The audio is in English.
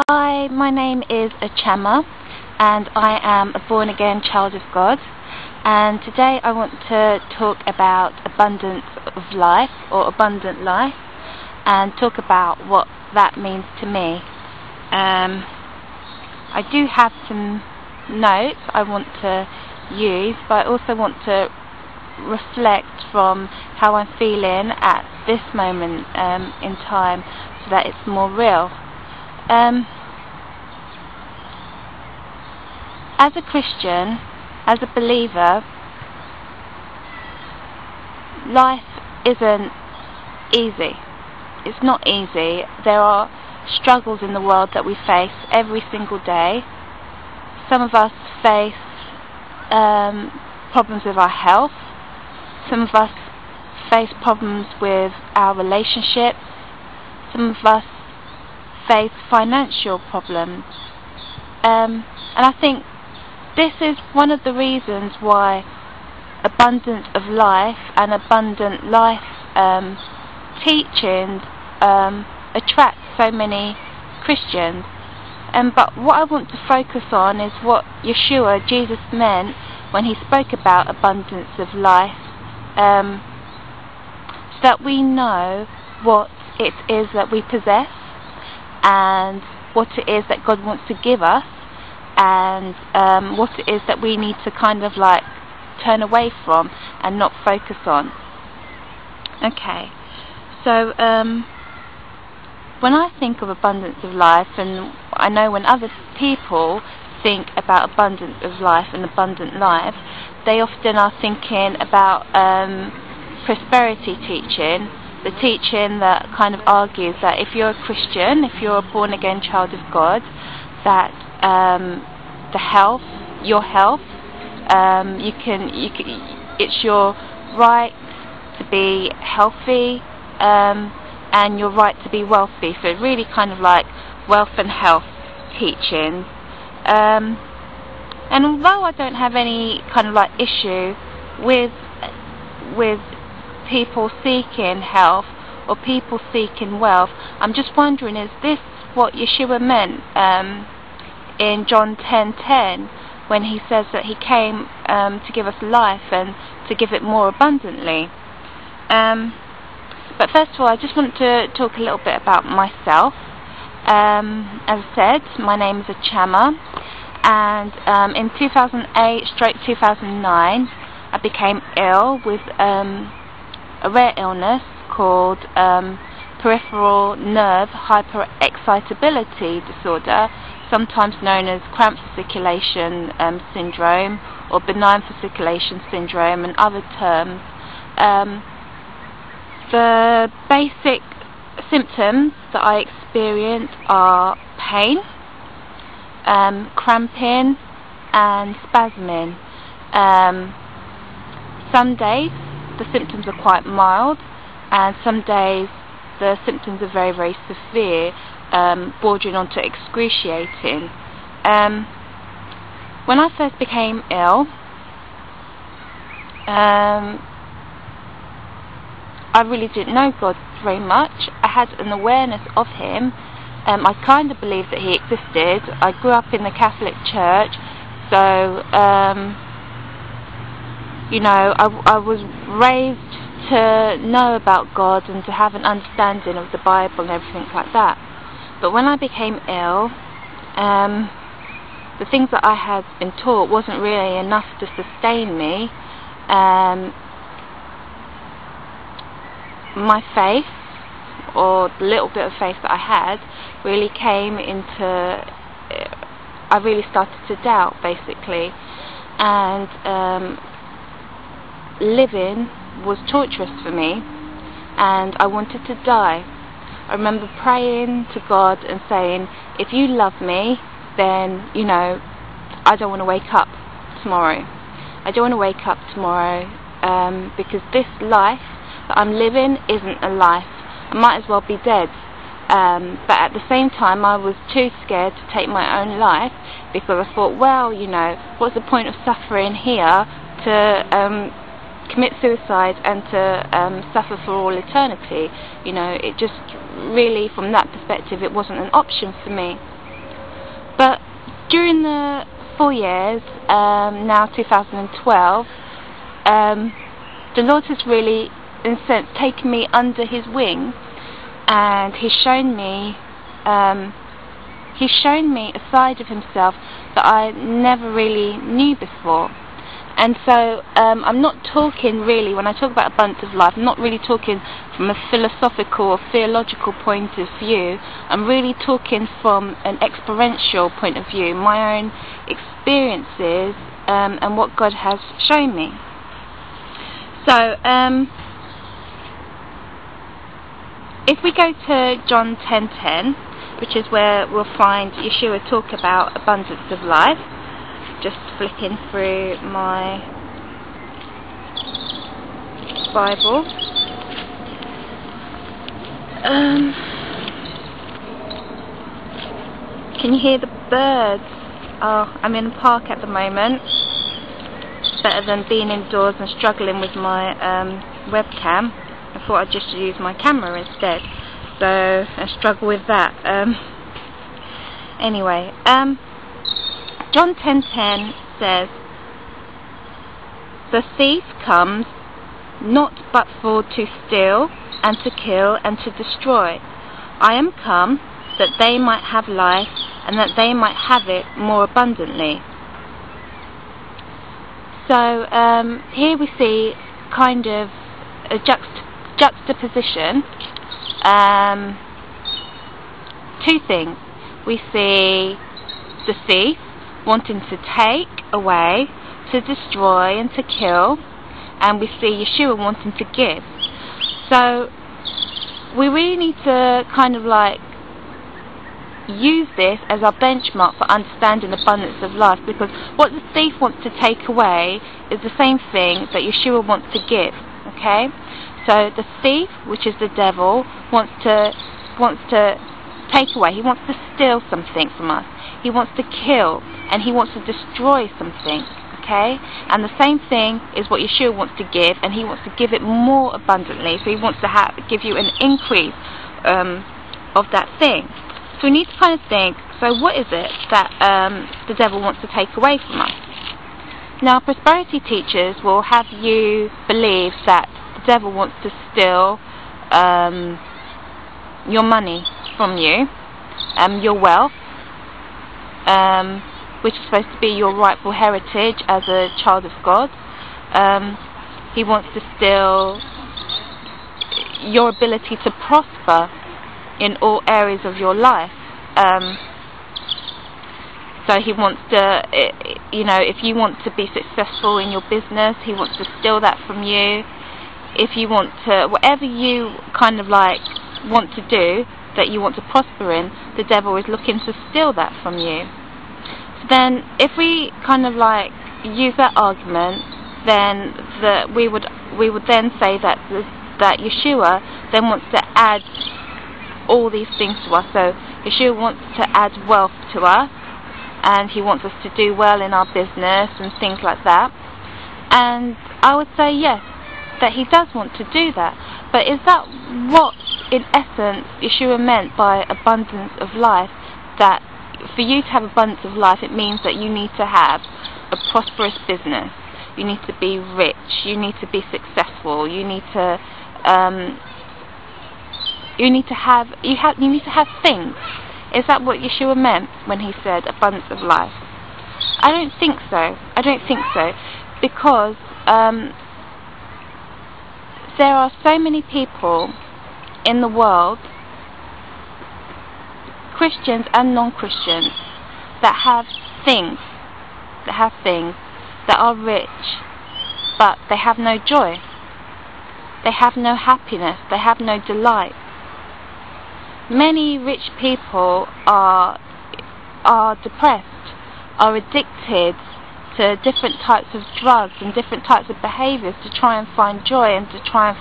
Hi, my name is Achema and I am a born-again child of God, and today I want to talk about abundance of life or abundant life and talk about what that means to me. I do have some notes I want to use, but I also want to reflect from how I'm feeling at this moment in time so that it's more real. As a Christian, as a believer, life isn't easy. It's not easy. There are struggles in the world that we face every single day. Some of us face problems with our health. Some of us face problems with our relationships. Some of us face financial problems. And I think this is one of the reasons why abundance of life and abundant life teachings attract so many Christians. But what I want to focus on is what Yeshua, Jesus, meant when he spoke about abundance of life, so that we know what it is that we possess and what it is that God wants to give us, and what it is that we need to kind of like turn away from and not focus on. Okay, so when I think of abundance of life, and I know when other people think about abundance of life and abundant life, they often are thinking about prosperity teaching, the teaching that kind of argues that if you're a Christian, if you're a born-again child of God, that your health, it's your right to be healthy, and your right to be wealthy. So really kind of like wealth and health teaching. And although I don't have any kind of like issue with people seeking health or people seeking wealth, I'm just wondering, is this what Yeshua meant in John 10:10 when he says that he came to give us life and to give it more abundantly? But first of all, I just want to talk a little bit about myself. As I said, my name is Achema, and in 2008/2009 I became ill with a rare illness called peripheral nerve hyperexcitability disorder, sometimes known as cramped fasciculation syndrome or benign fasciculation syndrome and other terms. The basic symptoms that I experience are pain, cramping and spasming. Some days the symptoms are quite mild, and some days the symptoms are very, very severe, bordering onto excruciating. When I first became ill, I really didn't know God very much. I had an awareness of him. I kind of believed that he existed. I grew up in the Catholic Church, so you know, I was raised to know about God and to have an understanding of the Bible and everything like that. But when I became ill, the things that I had been taught wasn't really enough to sustain me. My faith, or the little bit of faith that I had, really came into, I really started to doubt, basically, and living was torturous for me, and I wanted to die. I remember praying to God and saying, if you love me, then, you know, I don't want to wake up tomorrow. I don't want to wake up tomorrow because this life that I'm living isn't a life. I might as well be dead. But at the same time, I was too scared to take my own life, because I thought, well, you know, what's the point of suffering here to commit suicide and to suffer for all eternity? You know, it just really, from that perspective, it wasn't an option for me. But during the 4 years, now 2012, the Lord has really, in a sense, taken me under His wing, and He's shown me a side of Himself that I never really knew before. And so I'm not talking really, when I talk about abundance of life, I'm not really talking from a philosophical or theological point of view. I'm really talking from an experiential point of view, my own experiences and what God has shown me. So if we go to John 10:10, which is where we'll find Yeshua talk about abundance of life. Just flicking through my Bible. Can you hear the birds? Oh, I'm in a park at the moment. It's better than being indoors and struggling with my webcam. I thought I'd just use my camera instead. So I struggle with that. Anyway, John 10:10 says, "The thief comes not but for to steal and to kill and to destroy. I am come that they might have life and that they might have it more abundantly." So here we see kind of a juxtaposition. Two things. We see the thief wanting to take away, to destroy and to kill, and we see Yeshua wanting to give. So we really need to kind of like use this as our benchmark for understanding abundance of life, because what the thief wants to take away is the same thing that Yeshua wants to give. Okay? So the thief, which is the devil, wants to take away. He wants to steal something from us. He wants to kill, and he wants to destroy something. Okay? And the same thing is what Yeshua wants to give, and he wants to give it more abundantly. So he wants to give you an increase of that thing. So we need to kind of think, so what is it that the devil wants to take away from us? Now, prosperity teachers will have you believe that the devil wants to steal your money from you, your wealth, which is supposed to be your rightful heritage as a child of God. He wants to steal your ability to prosper in all areas of your life. So he wants to, if you want to be successful in your business, he wants to steal that from you. If you want to, whatever you kind of like want to do, that you want to prosper in, the devil is looking to steal that from you. So then, if we kind of like use that argument, then we would then say that Yeshua then wants to add all these things to us. So Yeshua wants to add wealth to us, and he wants us to do well in our business and things like that. And I would say yes, that he does want to do that. But is that what, in essence, Yeshua meant by abundance of life? That for you to have abundance of life, it means that you need to have a prosperous business. You need to be rich. You need to be successful. You need to have things. Is that what Yeshua meant when he said abundance of life? I don't think so. I don't think so, because there are so many people in the world, Christians and non-Christians, that have things, that are rich, but they have no joy. They have no happiness. They have no delight. Many rich people are depressed, are addicted to different types of drugs and different types of behaviours to try and find joy and to try and